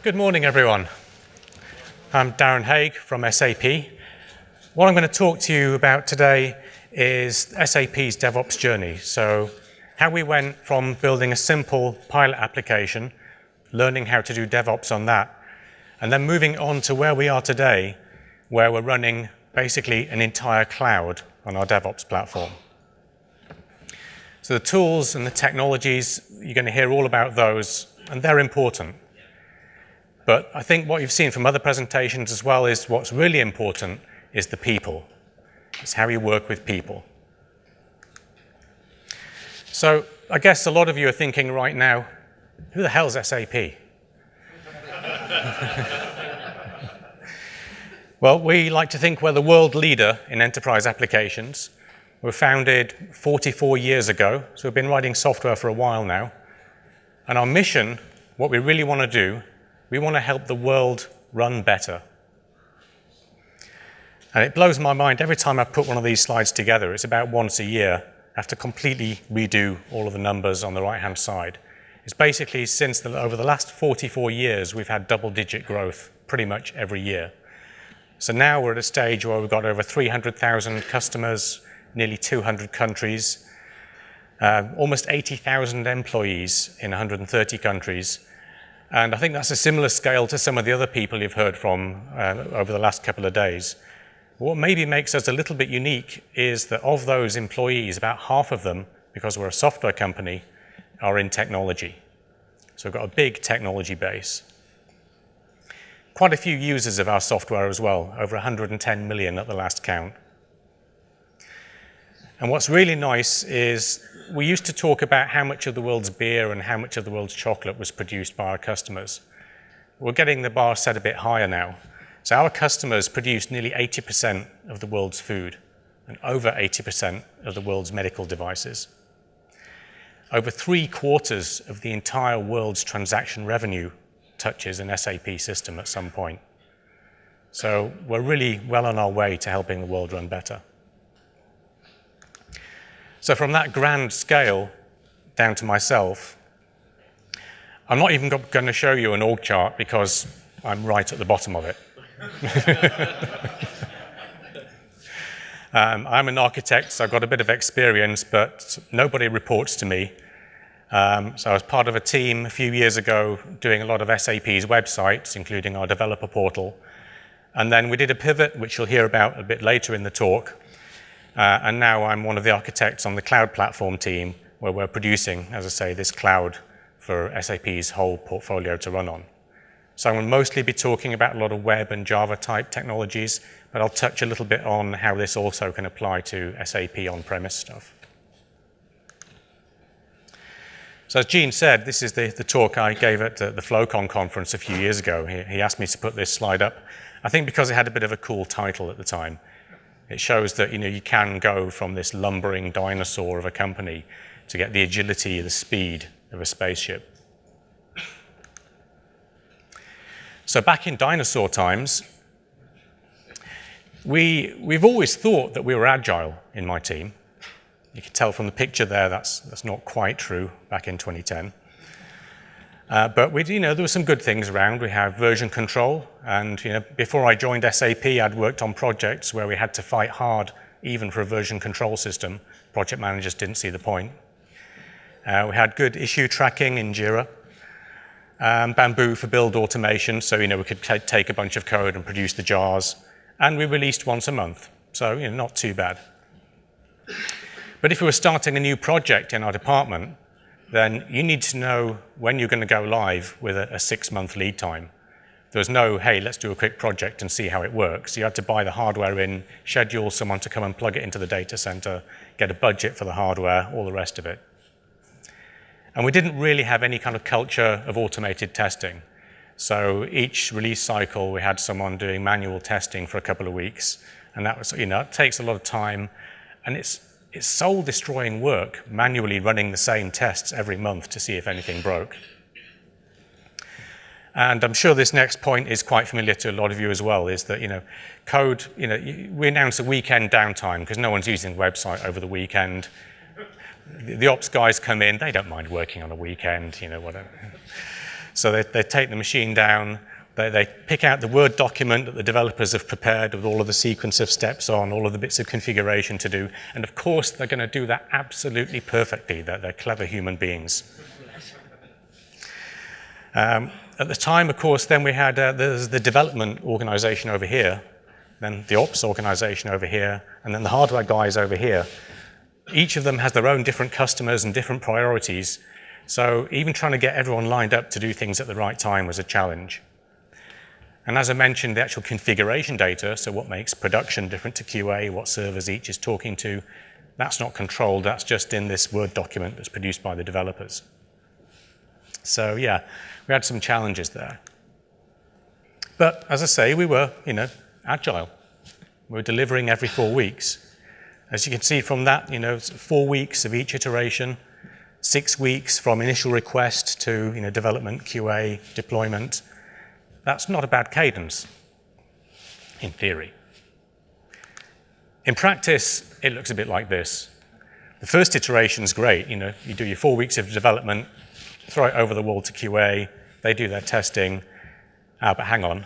Good morning, everyone. I'm Darren Hague from SAP. What I'm going to talk to you about today is SAP's DevOps journey. So how we went from building a simple pilot application, learning how to do DevOps on that, and then moving on to where we are today, where we're running basically an entire cloud on our DevOps platform. So the tools and the technologies, you're going to hear all about those, and they're important. But I think what you've seen from other presentations as well is what's really important is the people. It's how you work with people. So I guess a lot of you are thinking right now, who the hell's SAP? Well, we like to think we're the world leader in enterprise applications. We were founded 44 years ago, so we've been writing software for a while now. And our mission, what we really want to do, we want to help the world run better. And it blows my mind every time I put one of these slides together. It's about once a year. I have to completely redo all of the numbers on the right-hand side. It's basically over the last 44 years, we've had double-digit growth pretty much every year. So now we're at a stage where we've got over 300,000 customers, nearly 200 countries, almost 80,000 employees in 130 countries. And I think that's a similar scale to some of the other people you've heard from over the last couple of days. What maybe makes us a little bit unique is that of those employees, about half of them, because we're a software company, are in technology. So we've got a big technology base. Quite a few users of our software as well, over 110 million at the last count. And what's really nice is we used to talk about how much of the world's beer and how much of the world's chocolate was produced by our customers. We're getting the bar set a bit higher now. So our customers produce nearly 80% of the world's food and over 80% of the world's medical devices. Over 3/4 of the entire world's transaction revenue touches an SAP system at some point. So we're really well on our way to helping the world run better. So from that grand scale down to myself, I'm not even going to show you an org chart because I'm right at the bottom of it. I'm an architect, so I've got a bit of experience, but nobody reports to me. So I was part of a team a few years ago doing a lot of SAP's websites, including our developer portal. And then we did a pivot, which you'll hear about a bit later in the talk. And now I'm one of the architects on the cloud platform team, where we're producing, as I say, this cloud for SAP's whole portfolio to run on. So I'm going to mostly be talking about a lot of web and Java type technologies, but I'll touch a little bit on how this also can apply to SAP on-premise stuff. So as Gene said, this is the talk I gave at the FlowCon conference a few years ago. He asked me to put this slide up, I think because it had a bit of a cool title at the time. It shows that you can go from this lumbering dinosaur of a company to get the agility, the speed of a spaceship. So back in dinosaur times, we've always thought that we were agile in my team. You can tell from the picture there that's not quite true back in 2010. But there were some good things around. We have version control, and before I joined SAP, I'd worked on projects where we had to fight hard, even for a version control system. Project managers didn't see the point. We had good issue tracking in Jira, Bamboo for build automation, so we could take a bunch of code and produce the jars, and we released once a month, so not too bad. But if we were starting a new project in our department, then you need to know when you're going to go live with a 6-month lead time. There was no, hey, let's do a quick project and see how it works. You had to buy the hardware in, schedule someone to come and plug it into the data center, get a budget for the hardware, all the rest of it. And we didn't really have any kind of culture of automated testing. So each release cycle, we had someone doing manual testing for a couple of weeks. And that was, it takes a lot of time. And it's soul-destroying work, manually running the same tests every month to see if anything broke. And I'm sure this next point is quite familiar to a lot of you as well, is that, code, we announce a weekend downtime because no one's using the website over the weekend. The ops guys come in, they don't mind working on a weekend, whatever. So they take the machine down, they pick out the Word document that the developers have prepared with all of the sequence of steps on, all of the bits of configuration to do, and of course they're going to do that absolutely perfectly. They're clever human beings. At the time, of course, then we had there's the development organization over here, then the ops organization over here, and then the hardware guys over here. Each of them has their own different customers and different priorities, so even trying to get everyone lined up to do things at the right time was a challenge. And as I mentioned, the actual configuration data, so what makes production different to QA, what servers each is talking to, that's not controlled, that's just in this Word document that's produced by the developers. So yeah, we had some challenges there. But as I say, we were, agile. We were delivering every 4 weeks. As you can see from that, 4 weeks of each iteration, 6 weeks from initial request to development, QA, deployment. That's not a bad cadence, in theory. In practice, it looks a bit like this. The first iteration is great. You do your 4 weeks of development, throw it over the wall to QA, they do their testing. But hang on,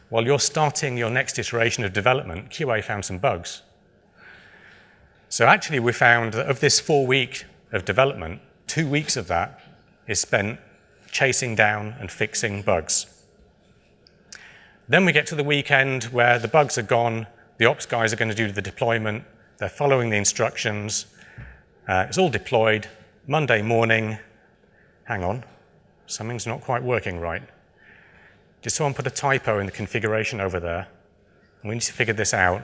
while you're starting your next iteration of development, QA found some bugs. So actually, we found that of this 4 week of development, 2 weeks of that is spent chasing down and fixing bugs. Then we get to the weekend where the bugs are gone, the ops guys are going to do the deployment, they're following the instructions, it's all deployed. Monday morning, hang on, something's not quite working right. Did someone put a typo in the configuration over there? And we need to figure this out.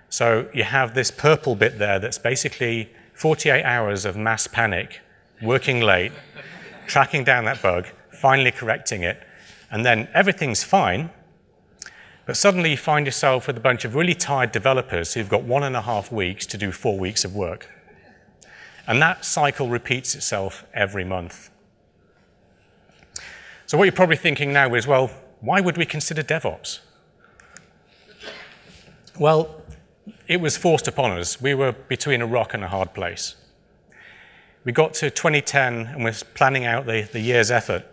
So you have this purple bit there that's basically 48 hours of mass panic, working late, tracking down that bug, finally correcting it, and then everything's fine. But suddenly you find yourself with a bunch of really tired developers who've got 1.5 weeks to do 4 weeks of work. And that cycle repeats itself every month. So what you're probably thinking now is, well, why would we consider DevOps? Well, it was forced upon us. We were between a rock and a hard place. We got to 2010 and we're planning out the year's effort.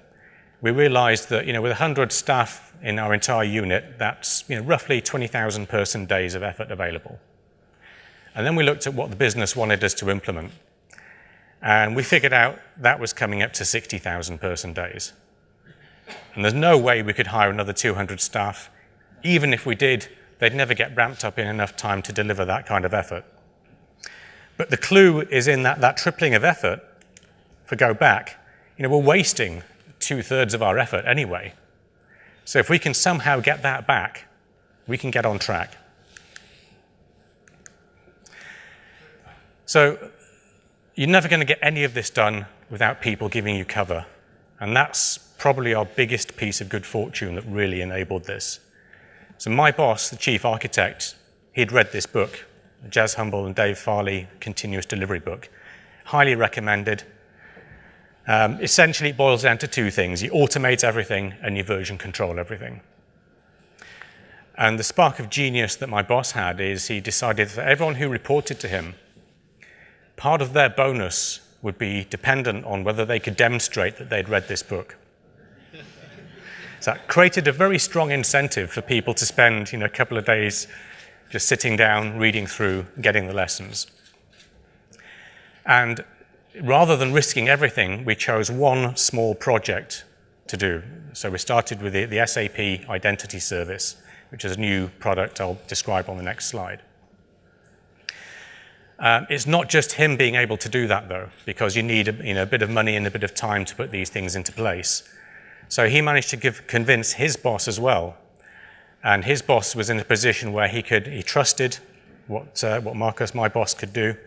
We realized that, with 100 staff in our entire unit, that's roughly 20,000 person days of effort available. And then we looked at what the business wanted us to implement. And we figured out that was coming up to 60,000 person days. And there's no way we could hire another 200 staff. Even if we did, they'd never get ramped up in enough time to deliver that kind of effort. But the clue is in that tripling of effort. If we go back, we're wasting 2/3 of our effort anyway. So if we can somehow get that back, we can get on track. So you're never going to get any of this done without people giving you cover. And that's probably our biggest piece of good fortune that really enabled this. So my boss, the chief architect, he'd read this book, Jez Humble and Dave Farley Continuous Delivery book. Highly recommended. Essentially, it boils down to two things. You automate everything and you version control everything. And the spark of genius that my boss had is he decided for everyone who reported to him, part of their bonus would be dependent on whether they could demonstrate that they'd read this book. So that created a very strong incentive for people to spend a couple of days just sitting down, reading through, getting the lessons. And rather than risking everything, we chose one small project to do. So we started with the SAP Identity service, which is a new product I'll describe on the next slide. It's not just him being able to do that, though, because you need a bit of money and a bit of time to put these things into place. So he managed to convince his boss as well. And his boss was in a position where he trusted what Marcus, my boss, could do.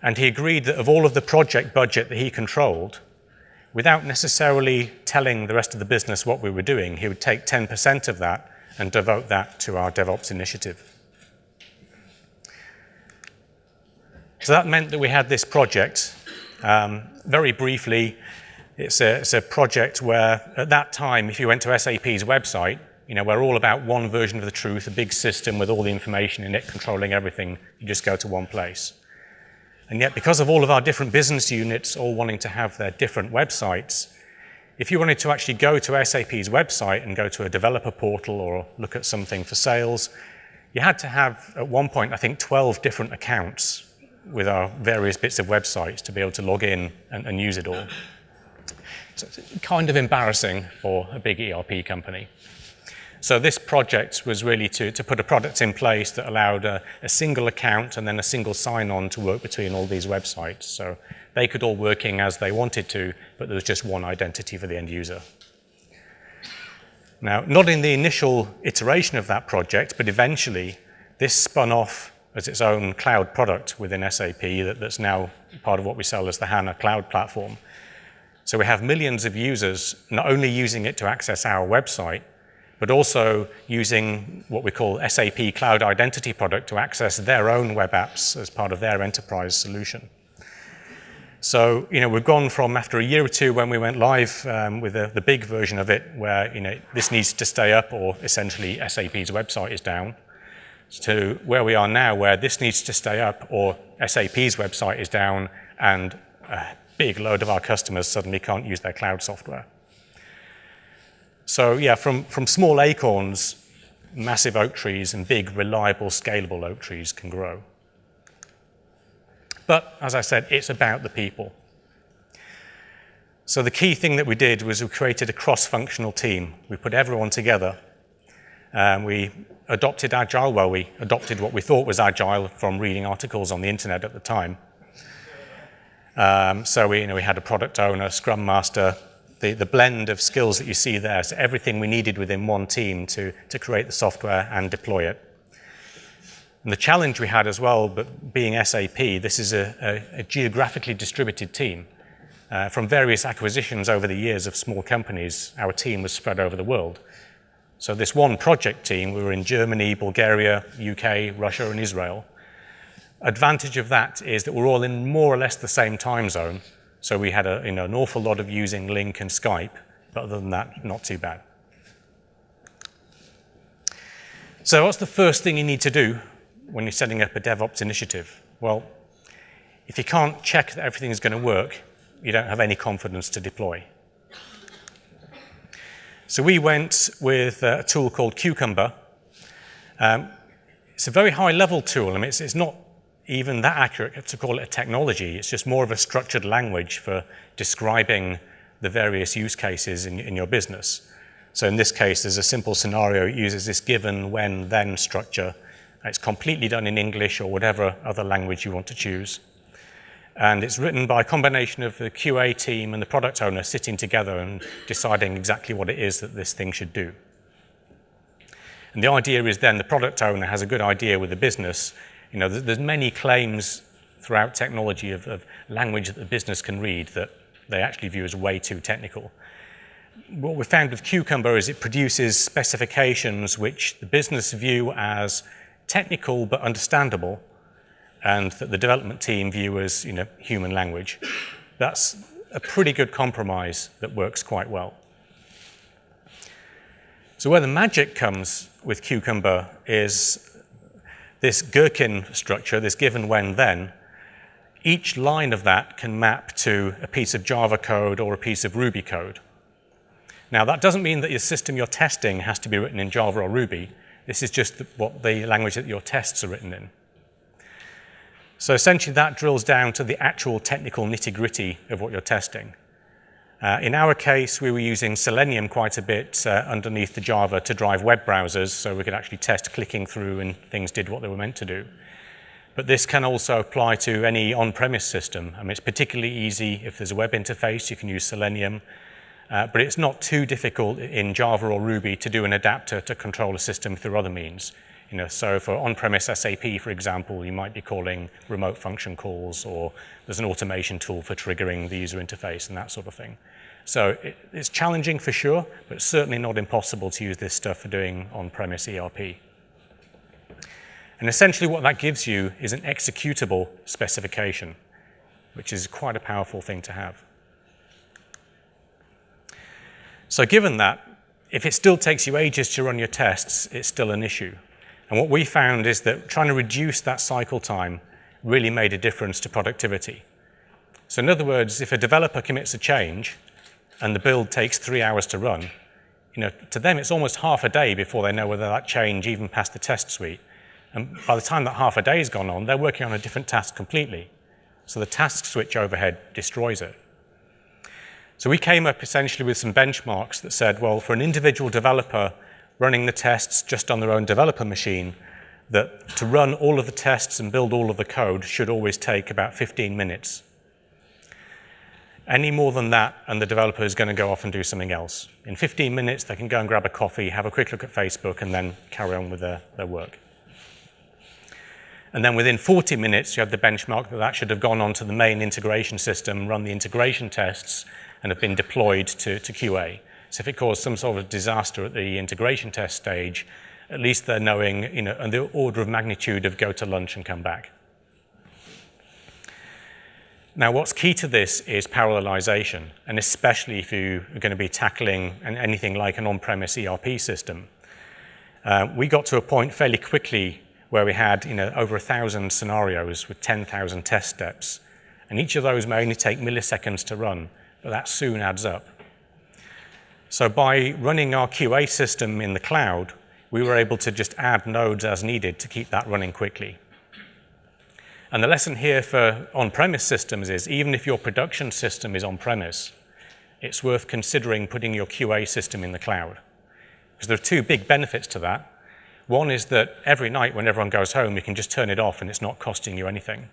And he agreed that of all of the project budget that he controlled, without necessarily telling the rest of the business what we were doing, he would take 10% of that and devote that to our DevOps initiative. So that meant that we had this project. Very briefly, it's a project where, at that time, if you went to SAP's website, we're all about one version of the truth, a big system with all the information in it, controlling everything. You just go to one place. And yet, because of all of our different business units all wanting to have their different websites, if you wanted to actually go to SAP's website and go to a developer portal or look at something for sales, you had to have, at one point, I think 12 different accounts with our various bits of websites to be able to log in and use it all. So it's kind of embarrassing for a big ERP company. So this project was really to put a product in place that allowed a single account and then a single sign-on to work between all these websites. So they could all working as they wanted to, but there was just one identity for the end user. Now, not in the initial iteration of that project, but eventually this spun off as its own cloud product within SAP that's now part of what we sell as the HANA Cloud Platform. So we have millions of users not only using it to access our website, but also using what we call SAP Cloud Identity product to access their own web apps as part of their enterprise solution. So, we've gone from, after a year or two when we went live with the big version of it, where, this needs to stay up or essentially SAP's website is down, to where we are now, where this needs to stay up or SAP's website is down and a big load of our customers suddenly can't use their cloud software. So yeah, from small acorns, massive oak trees and big, reliable, scalable oak trees can grow. But as I said, it's about the people. So the key thing that we did was we created a cross-functional team. We put everyone together. We adopted Agile. Well, we adopted what we thought was Agile from reading articles on the internet at the time. So we had a product owner, Scrum Master, the blend of skills that you see there, so everything we needed within one team to create the software and deploy it. And the challenge we had as well, but being SAP, this is a geographically distributed team. From various acquisitions over the years of small companies, our team was spread over the world. So this one project team, we were in Germany, Bulgaria, UK, Russia, and Israel. Advantage of that is that we're all in more or less the same time zone. So we had an awful lot of using Link and Skype, but other than that, not too bad. So what's the first thing you need to do when you're setting up a DevOps initiative? Well, if you can't check that everything is going to work, you don't have any confidence to deploy. So we went with a tool called Cucumber. It's a very high-level tool. I mean, it's not even that accurate to call it a technology. It's just more of a structured language for describing the various use cases in your business. So in this case, there's a simple scenario. It uses this given, when, then structure. It's completely done in English or whatever other language you want to choose. And it's written by a combination of the QA team and the product owner sitting together and deciding exactly what it is that this thing should do. And the idea is then the product owner has a good idea with the business. There's many claims throughout technology of language that the business can read that they actually view as way too technical. What we found with Cucumber is it produces specifications which the business view as technical but understandable, and that the development team view as human language. That's a pretty good compromise that works quite well. So where the magic comes with Cucumber is this gherkin structure, this given, when, then. Each line of that can map to a piece of Java code or a piece of Ruby code. Now, that doesn't mean that your system you're testing has to be written in Java or Ruby. This is just what the language that your tests are written in. So essentially, that drills down to the actual technical nitty-gritty of what you're testing. In our case, we were using Selenium quite a bit underneath the Java to drive web browsers, so we could actually test clicking through and things did what they were meant to do. But this can also apply to any on-premise system. I mean, it's particularly easy if there's a web interface, you can use Selenium. But it's not too difficult in Java or Ruby to do an adapter to control a system through other means. So for on-premise SAP, for example, you might be calling remote function calls, or there's an automation tool for triggering the user interface and that sort of thing. So it's challenging for sure, but certainly not impossible to use this stuff for doing on-premise ERP. And essentially what that gives you is an executable specification, which is quite a powerful thing to have. So given that, if it still takes you ages to run your tests, it's still an issue. And what we found is that trying to reduce that cycle time really made a difference to productivity. So in other words, if a developer commits a change, and the build takes 3 hours to run, to them it's almost half a day before they know whether that change even passed the test suite. And by the time that half a day has gone on, they're working on a different task completely. So the task switch overhead destroys it. So we came up essentially with some benchmarks that said, well, for an individual developer running the tests just on their own developer machine, that to run all of the tests and build all of the code should always take about 15 minutes. Any more than that, and the developer is going to go off and do something else. In 15 minutes, they can go and grab a coffee, have a quick look at Facebook, and then carry on with their work. And then within 40 minutes, you have the benchmark that should have gone onto the main integration system, run the integration tests, and have been deployed to QA. So if it caused some sort of disaster at the integration test stage, at least they're knowing, and the order of magnitude of go to lunch and come back. Now, what's key to this is parallelization, and especially if you are going to be tackling anything like an on-premise ERP system. We got to a point fairly quickly where we had over 1,000 scenarios with 10,000 test steps, and each of those may only take milliseconds to run, but that soon adds up. So by running our QA system in the cloud, we were able to just add nodes as needed to keep that running quickly. And the lesson here for on-premise systems is even if your production system is on-premise, it's worth considering putting your QA system in the cloud. Because there are two big benefits to that. One is that every night when everyone goes home, you can just turn it off and it's not costing you anything.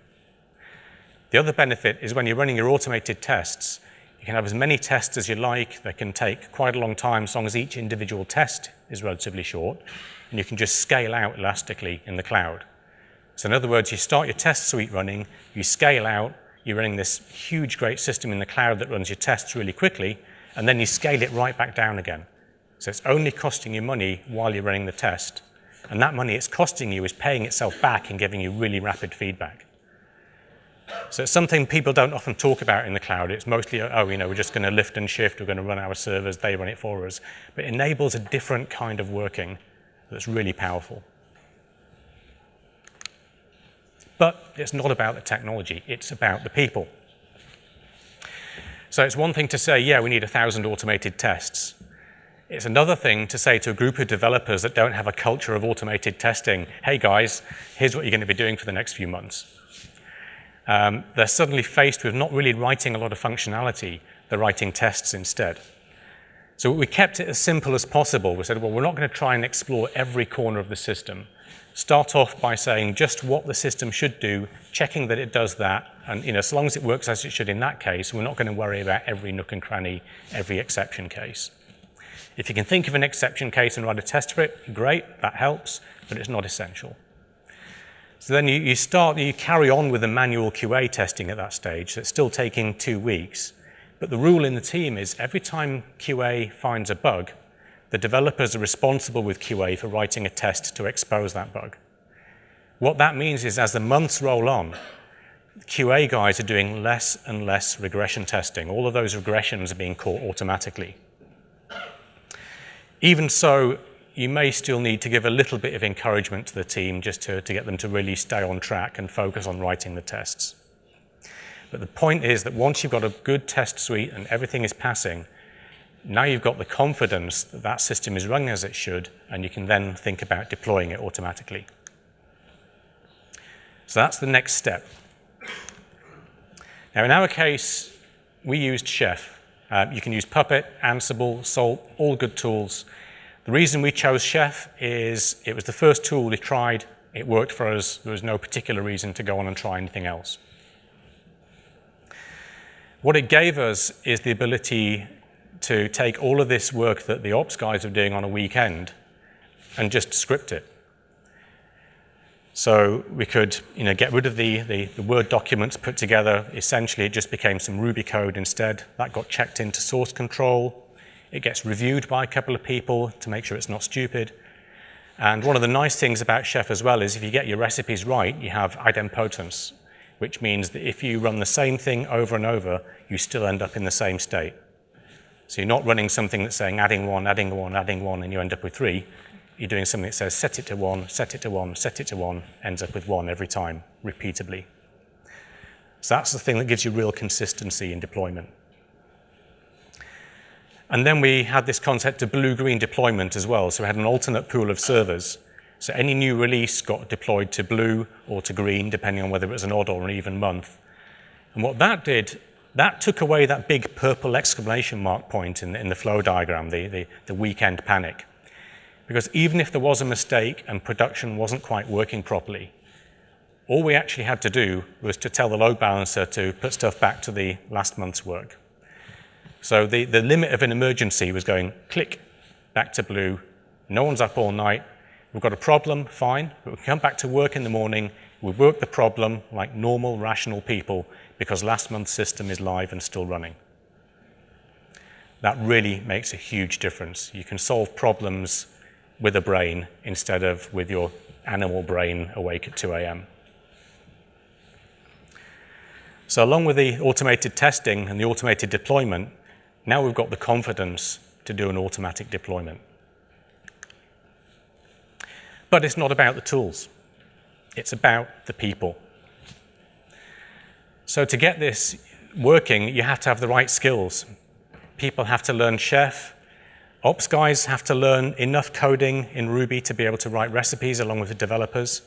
The other benefit is when you're running your automated tests, you can have as many tests as you like. They can take quite a long time as long as each individual test is relatively short, and you can just scale out elastically in the cloud. So in other words, you start your test suite running, you scale out, you're running this huge, great system in the cloud that runs your tests really quickly, and then you scale it right back down again. So it's only costing you money while you're running the test, and that money it's costing you is paying itself back and giving you really rapid feedback. So it's something people don't often talk about in the cloud. It's mostly, we're just going to lift and shift, we're going to run our servers, they run it for us. But it enables a different kind of working that's really powerful. But it's not about the technology, it's about the people. So it's one thing to say, yeah, we need 1,000 automated tests. It's another thing to say to a group of developers that don't have a culture of automated testing, hey guys, here's what you're going to be doing for the next few months. They're suddenly faced with not really writing a lot of functionality, they're writing tests instead. So we kept it as simple as possible. We said, well, we're not going to try and explore every corner of the system. Start off by saying just what the system should do, checking that it does that, and so long as it works as it should in that case, we're not going to worry about every nook and cranny, every exception case. If you can think of an exception case and write a test for it, great, that helps, but it's not essential. So then you carry on with the manual QA testing at that stage. So it's still taking 2 weeks, but the rule in the team is every time QA finds a bug, the developers are responsible with QA for writing a test to expose that bug. What that means is as the months roll on, the QA guys are doing less and less regression testing. All of those regressions are being caught automatically. Even so, you may still need to give a little bit of encouragement to the team just to get them to really stay on track and focus on writing the tests. But the point is that once you've got a good test suite and everything is passing, now you've got the confidence that that system is running as it should, and you can then think about deploying it automatically. So that's the next step. Now in our case, we used Chef. You can use Puppet, Ansible, Salt, all good tools. The reason we chose Chef is it was the first tool we tried, it worked for us, there was no particular reason to go on and try anything else. What it gave us is the ability to take all of this work that the ops guys are doing on a weekend and just script it. So we could get rid of the Word documents put together. Essentially, it just became some Ruby code instead. That got checked into source control. It gets reviewed by a couple of people to make sure it's not stupid. And one of the nice things about Chef as well is if you get your recipes right, you have idempotence, which means that if you run the same thing over and over, you still end up in the same state. So you're not running something that's saying adding one, adding one, adding one, and you end up with 3. You're doing something that says set it to 1, set it to 1, set it to 1, ends up with 1 every time, repeatably. So that's the thing that gives you real consistency in deployment. And then we had this concept of blue-green deployment as well. So we had an alternate pool of servers. So any new release got deployed to blue or to green, depending on whether it was an odd or an even month. And what that did, that took away that big purple exclamation mark point in the flow diagram, the weekend panic. Because even if there was a mistake and production wasn't quite working properly, all we actually had to do was to tell the load balancer to put stuff back to the last month's work. So the limit of an emergency was going click, back to blue, no one's up all night, we've got a problem, fine, but we can come back to work in the morning, we work the problem like normal, rational people because last month's system is live and still running. That really makes a huge difference. You can solve problems with a brain instead of with your animal brain awake at 2 a.m. So along with the automated testing and the automated deployment, now we've got the confidence to do an automatic deployment. But it's not about the tools. It's about the people. So to get this working, you have to have the right skills. People have to learn Chef. Ops guys have to learn enough coding in Ruby to be able to write recipes along with the developers.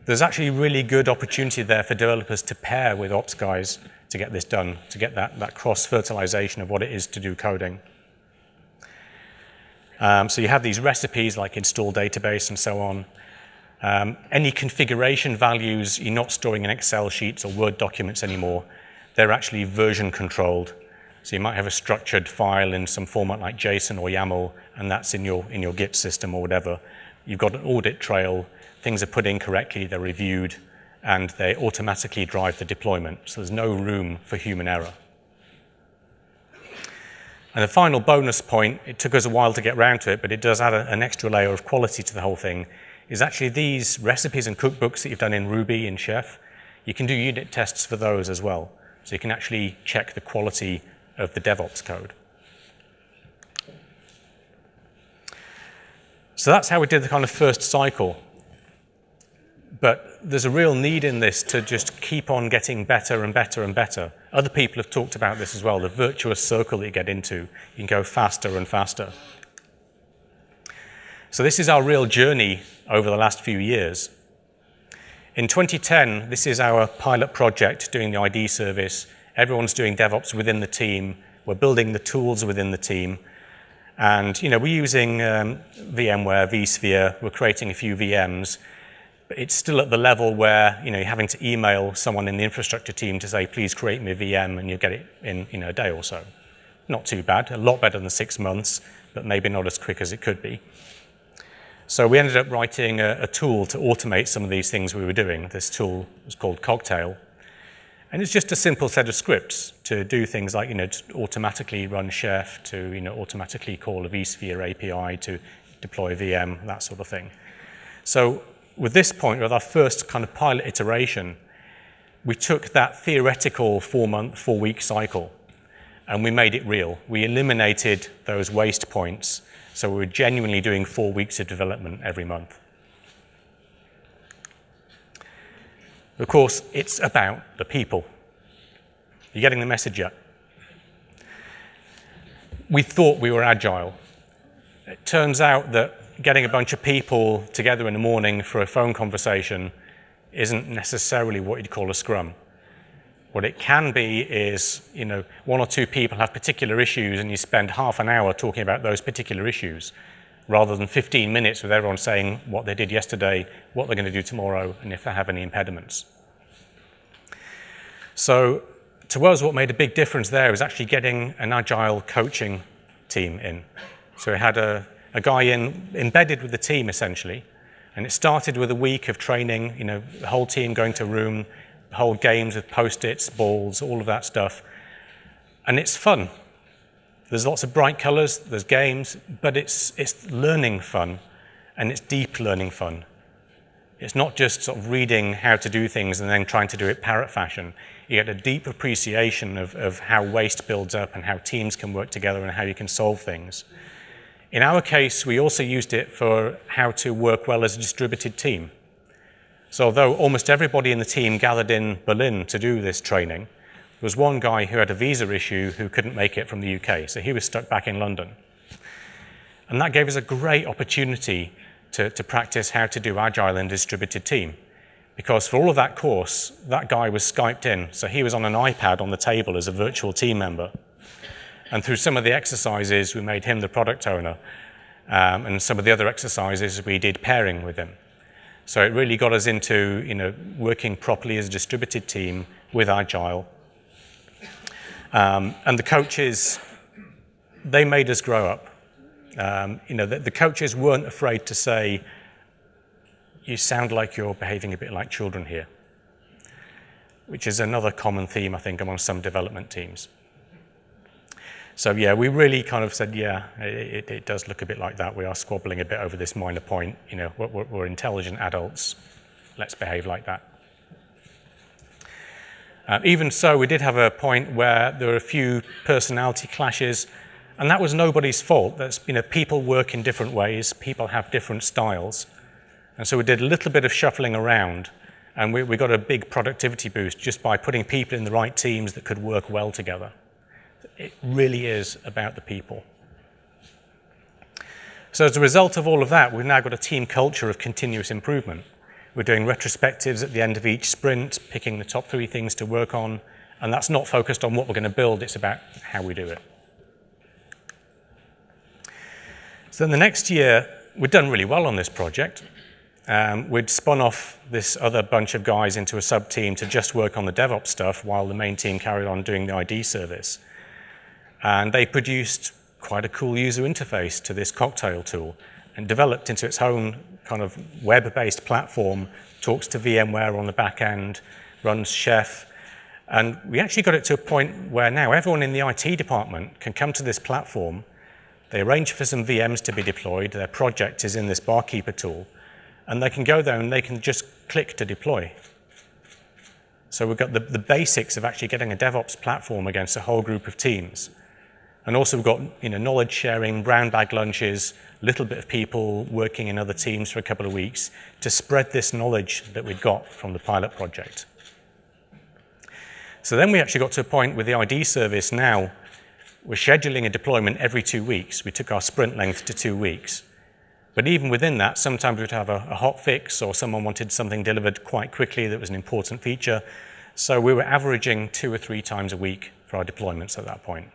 There's actually really good opportunity there for developers to pair with ops guys to get this done, to get that cross-fertilization of what it is to do coding. So you have these recipes like install database and so on. Any configuration values, you're not storing in Excel sheets or Word documents anymore. They're actually version controlled. So you might have a structured file in some format like JSON or YAML, and that's in your Git system or whatever. You've got an audit trail. Things are put in correctly, they're reviewed, and they automatically drive the deployment. So there's no room for human error. And the final bonus point, it took us a while to get around to it, but it does add an extra layer of quality to the whole thing, is actually these recipes and cookbooks that you've done in Ruby and Chef, you can do unit tests for those as well. So you can actually check the quality of the DevOps code. So that's how we did the kind of first cycle. But there's a real need in this to just keep on getting better and better and better. Other people have talked about this as well, the virtuous circle that you get into. You can go faster and faster. So this is our real journey over the last few years. In 2010, this is our pilot project doing the ID service. Everyone's doing DevOps within the team. We're building the tools within the team. And we're using VMware, vSphere. We're creating a few VMs. But it's still at the level where you're having to email someone in the infrastructure team to say, please create me a VM, and you get it in a day or so. Not too bad, a lot better than 6 months, but maybe not as quick as it could be. So we ended up writing a tool to automate some of these things we were doing. This tool was called Cocktail. And it's just a simple set of scripts to do things like to automatically run Chef, to automatically call a vSphere API, to deploy a VM, that sort of thing. So with this point, with our first kind of pilot iteration, we took that theoretical 4-week cycle and we made it real. We eliminated those waste points, so we were genuinely doing 4 weeks of development every month. Of course, it's about the people. You getting the message yet? We thought we were agile. It turns out that getting a bunch of people together in the morning for a phone conversation isn't necessarily what you'd call a scrum. What it can be is, 1 or 2 people have particular issues and you spend half an hour talking about those particular issues, rather than 15 minutes with everyone saying what they did yesterday, what they're going to do tomorrow, and if they have any impediments. So to us, what made a big difference there was actually getting an agile coaching team in. So we had a guy embedded with the team, essentially. And it started with a week of training, the whole team going to a room, whole games with Post-its, balls, all of that stuff. And it's fun. There's lots of bright colors, there's games, but it's learning fun, and it's deep learning fun. It's not just sort of reading how to do things and then trying to do it parrot fashion. You get a deep appreciation of how waste builds up and how teams can work together and how you can solve things. In our case, we also used it for how to work well as a distributed team. So although almost everybody in the team gathered in Berlin to do this training, was one guy who had a visa issue who couldn't make it from the UK, so he was stuck back in London. And that gave us a great opportunity to practice how to do Agile in distributed team. Because for all of that course, that guy was Skyped in, so he was on an iPad on the table as a virtual team member. And through some of the exercises, we made him the product owner. And some of the other exercises, we did pairing with him. So it really got us into working properly as a distributed team with Agile. And the coaches, they made us grow up. The coaches weren't afraid to say, you sound like you're behaving a bit like children here, which is another common theme, I think, among some development teams. So yeah, we really kind of said, yeah, it does look a bit like that. We are squabbling a bit over this minor point. We're intelligent adults. Let's behave like that. Even so, we did have a point where there were a few personality clashes, and that was nobody's fault. That's, people work in different ways. People have different styles. And so we did a little bit of shuffling around, and we got a big productivity boost just by putting people in the right teams that could work well together. It really is about the people. So as a result of all of that, we've now got a team culture of continuous improvement. We're doing retrospectives at the end of each sprint, picking the top 3 things to work on, and that's not focused on what we're going to build, it's about how we do it. So then the next year, we'd done really well on this project. We'd spun off this other bunch of guys into a sub-team to just work on the DevOps stuff while the main team carried on doing the ID service. And they produced quite a cool user interface to this cocktail tool and developed into its own kind of web-based platform, talks to VMware on the back end, runs Chef. And we actually got it to a point where now everyone in the IT department can come to this platform. They arrange for some VMs to be deployed. Their project is in this barkeeper tool. And they can go there and they can just click to deploy. So we've got the basics of actually getting a DevOps platform against a whole group of teams. And also we've got knowledge sharing, brown bag lunches, a little bit of people working in other teams for a couple of weeks to spread this knowledge that we'd got from the pilot project. So then we actually got to a point with the ID service now, we're scheduling a deployment every 2 weeks. We took our sprint length to 2 weeks. But even within that, sometimes we'd have a hot fix or someone wanted something delivered quite quickly that was an important feature. So we were averaging 2 or 3 times a week for our deployments at that point.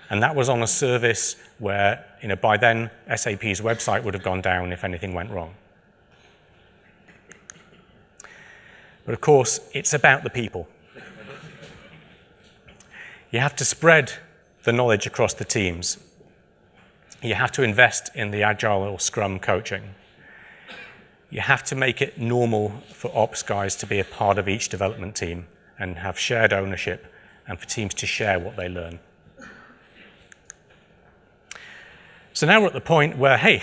And that was on a service where, by then, SAP's website would have gone down if anything went wrong. But of course, it's about the people. You have to spread the knowledge across the teams. You have to invest in the Agile or Scrum coaching. You have to make it normal for ops guys to be a part of each development team and have shared ownership and for teams to share what they learn. So now we're at the point where, hey,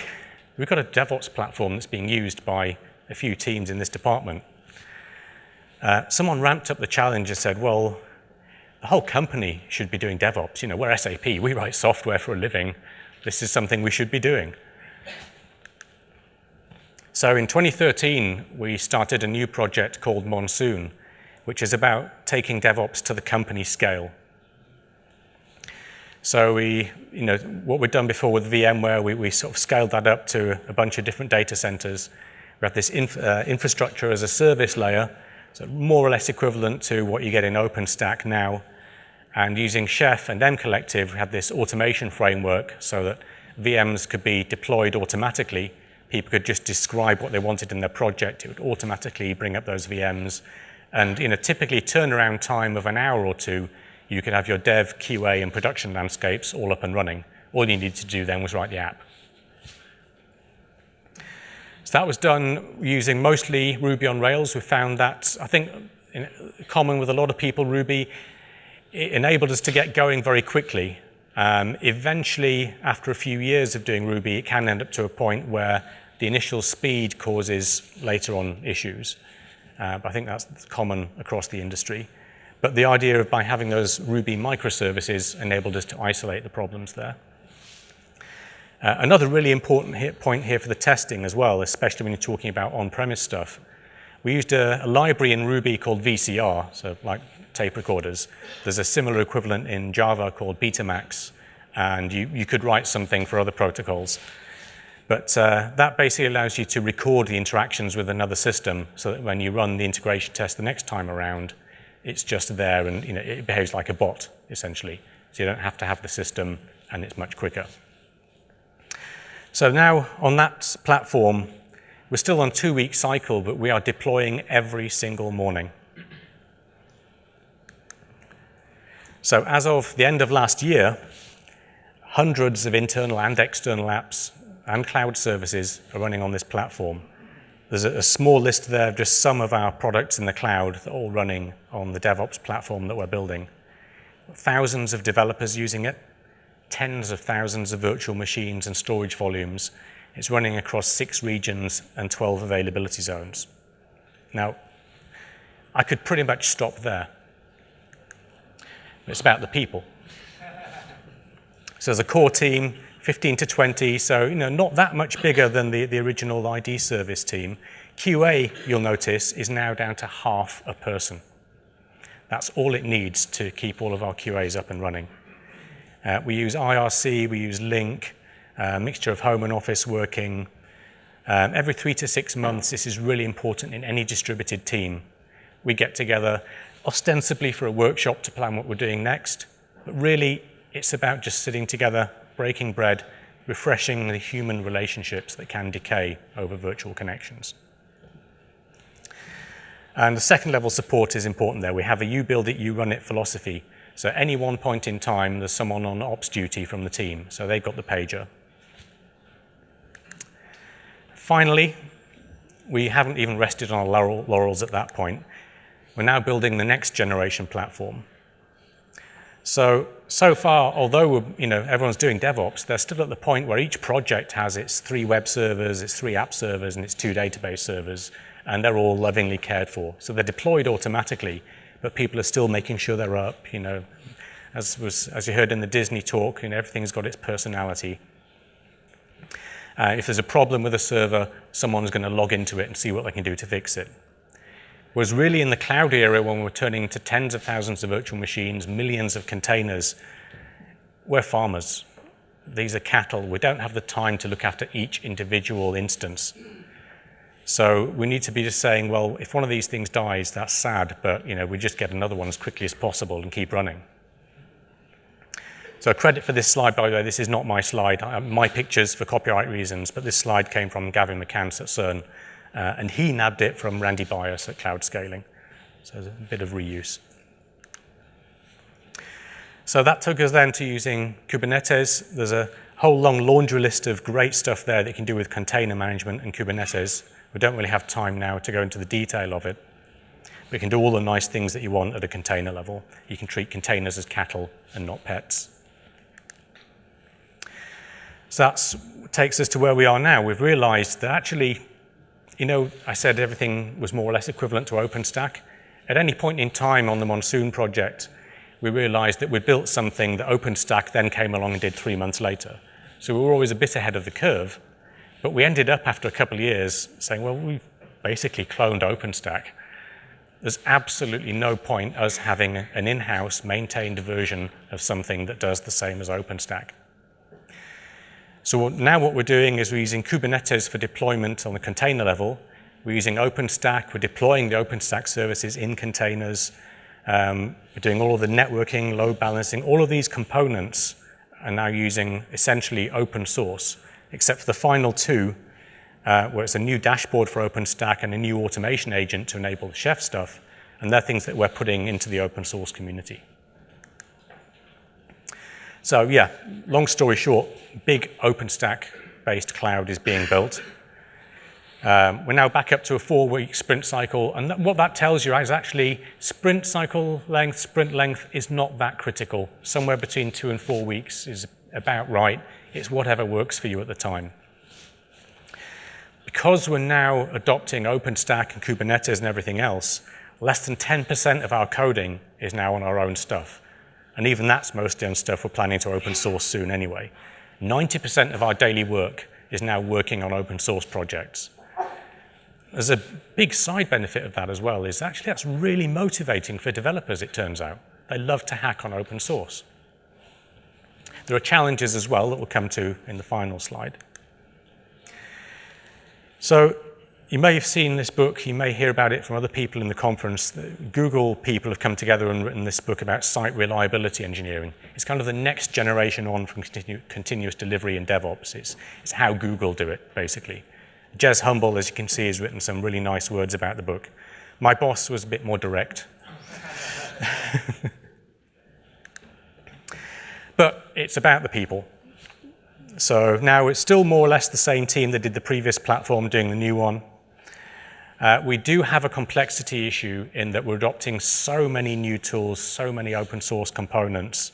we've got a DevOps platform that's being used by a few teams in this department. Someone ramped up the challenge and said, well, the whole company should be doing DevOps. We're SAP, we write software for a living. This is something we should be doing. So in 2013, we started a new project called Monsoon, which is about taking DevOps to the company scale. So what we'd done before with VMware, we sort of scaled that up to a bunch of different data centers. We have this infrastructure as a service layer, so more or less equivalent to what you get in OpenStack now. And using Chef and mCollective, we had this automation framework so that VMs could be deployed automatically. People could just describe what they wanted in their project. It would automatically bring up those VMs. And typically turnaround time of an hour or 2, you could have your dev, QA, and production landscapes all up and running. All you needed to do then was write the app. So that was done using mostly Ruby on Rails. We found that, I think, in common with a lot of people, Ruby, it enabled us to get going very quickly. Eventually, after a few years of doing Ruby, it can end up to a point where the initial speed causes later on issues. But I think that's common across the industry. But the idea of by having those Ruby microservices enabled us to isolate the problems there. Another really important point here for the testing as well, especially when you're talking about on-premise stuff. We used a library in Ruby called VCR, so like tape recorders. There's a similar equivalent in Java called Betamax, and you could write something for other protocols. But that basically allows you to record the interactions with another system so that when you run the integration test the next time around, it's just there and it behaves like a bot, essentially. So you don't have to have the system, and it's much quicker. So now on that platform, we're still on a 2-week cycle, but we are deploying every single morning. So as of the end of last year, hundreds of internal and external apps and cloud services are running on this platform. There's a small list there of just some of our products in the cloud that are all running on the DevOps platform that we're building. Thousands of developers using it, tens of thousands of virtual machines and storage volumes. It's running across 6 regions and 12 availability zones. Now, I could pretty much stop there. It's about the people. So there's a core team, 15 to 20, so not that much bigger than the original ID service team. QA, you'll notice, is now down to half a person. That's all it needs to keep all of our QAs up and running. We use IRC, we use Link, a mixture of home and office working. Every 3 to 6 months, this is really important in any distributed team. We get together ostensibly for a workshop to plan what we're doing next, but really it's about just sitting together, breaking bread, refreshing the human relationships that can decay over virtual connections. And the second level support is important there. We have a you build it, you run it philosophy. So at any one point in time, there's someone on ops duty from the team. So they've got the pager. Finally, we haven't even rested on our laurels at that point. We're now building the next generation platform. So far, although everyone's doing DevOps, they're still at the point where each project has its 3 web servers, its 3 app servers, and its 2 database servers, and they're all lovingly cared for. So they're deployed automatically, but people are still making sure they're up. As you heard in the Disney talk, everything's got its personality. If there's a problem with a server, someone's going to log into it and see what they can do to fix it. Whereas really in the cloud era, when we're turning to tens of thousands of virtual machines, millions of containers, we're farmers. These are cattle. We don't have the time to look after each individual instance. So we need to be just saying, well, if one of these things dies, that's sad, but we just get another one as quickly as possible and keep running. So credit for this slide, by the way, this is not my slide, my pictures for copyright reasons, but this slide came from Gavin McCants at CERN. And he nabbed it from Randy Bias at Cloud Scaling. So there's a bit of reuse. So that took us then to using Kubernetes. There's a whole long laundry list of great stuff there that you can do with container management and Kubernetes. We don't really have time now to go into the detail of it. We can do all the nice things that you want at a container level. You can treat containers as cattle and not pets. So that takes us to where we are now. We've realized that actually, I said everything was more or less equivalent to OpenStack. At any point in time on the Monsoon project, we realized that we built something that OpenStack then came along and did 3 months later. So we were always a bit ahead of the curve, but we ended up after a couple of years saying, well, we've basically cloned OpenStack. There's absolutely no point us having an in-house maintained version of something that does the same as OpenStack. So now what we're doing is we're using Kubernetes for deployment on the container level. We're using OpenStack. We're deploying the OpenStack services in containers. We're doing all of the networking, load balancing. All of these components are now using essentially open source, except for the final 2, where it's a new dashboard for OpenStack and a new automation agent to enable the chef stuff. And they're things that we're putting into the open source community. So yeah, long story short, big OpenStack-based cloud is being built. We're now back up to a 4-week sprint cycle, and what that tells you is actually sprint length is not that critical. Somewhere between 2 and 4 weeks is about right. It's whatever works for you at the time. Because we're now adopting OpenStack and Kubernetes and everything else, less than 10% of our coding is now on our own stuff. And even that's mostly on stuff we're planning to open source soon anyway. 90% of our daily work is now working on open source projects. there's a big side benefit of that as well, is actually that's really motivating for developers, it turns out. They love to hack on open source. There are challenges as well that we'll come to in the final slide. So you may have seen this book, you may hear about it from other people in the conference. The Google people have come together and written this book about site reliability engineering. It's kind of the next generation on from continuous delivery and DevOps. It's how Google do it, basically. Jez Humble, as you can see, has written some really nice words about the book. My boss was a bit more direct. But it's about the people. So now it's still more or less the same team that did the previous platform doing the new one. We do have a complexity issue in that we're adopting so many new tools, so many open source components,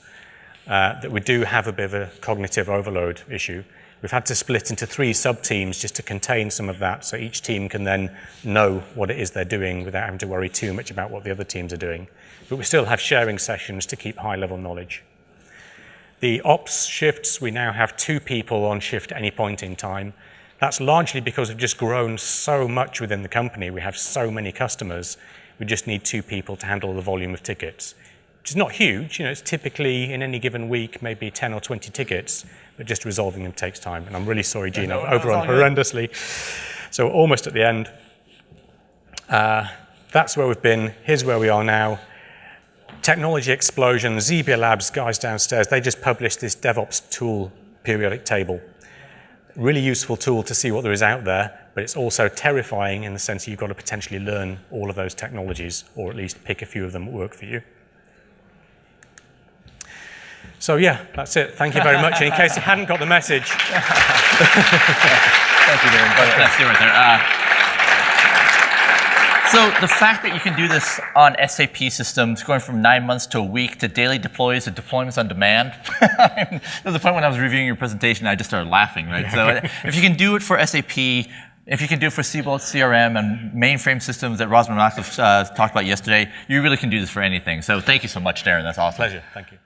that we do have a bit of a cognitive overload issue. We've had to split into 3 sub-teams just to contain some of that, so each team can then know what it is they're doing without having to worry too much about what the other teams are doing. But we still have sharing sessions to keep high-level knowledge. The ops shifts, we now have 2 people on shift at any point in time. That's largely because we've just grown so much within the company. We have so many customers. We just need 2 people to handle the volume of tickets, which is not huge. It's typically in any given week, maybe 10 or 20 tickets, but just resolving them takes time. And I'm really sorry, Gene, I've overrun horrendously. So we're almost at the end. That's where we've been. Here's where we are now. Technology explosion, Zebia Labs, guys downstairs, they just published this DevOps tool periodic table. Really useful tool to see what there is out there, but it's also terrifying in the sense that you've got to potentially learn all of those technologies, or at least pick a few of them that work for you. So yeah, that's it. Thank you very much. In case you hadn't got the message. Thank you, Darren. That's it right there. So the fact that you can do this on SAP systems, going from 9 months to a week to daily deploys to deployments on demand, there was a point when I was reviewing your presentation, I just started laughing, right? So if you can do it for SAP, if you can do it for Siebel CRM and mainframe systems that Rosman Maxwell talked about yesterday, you really can do this for anything. So thank you so much, Darren. That's awesome. Pleasure. Thank you.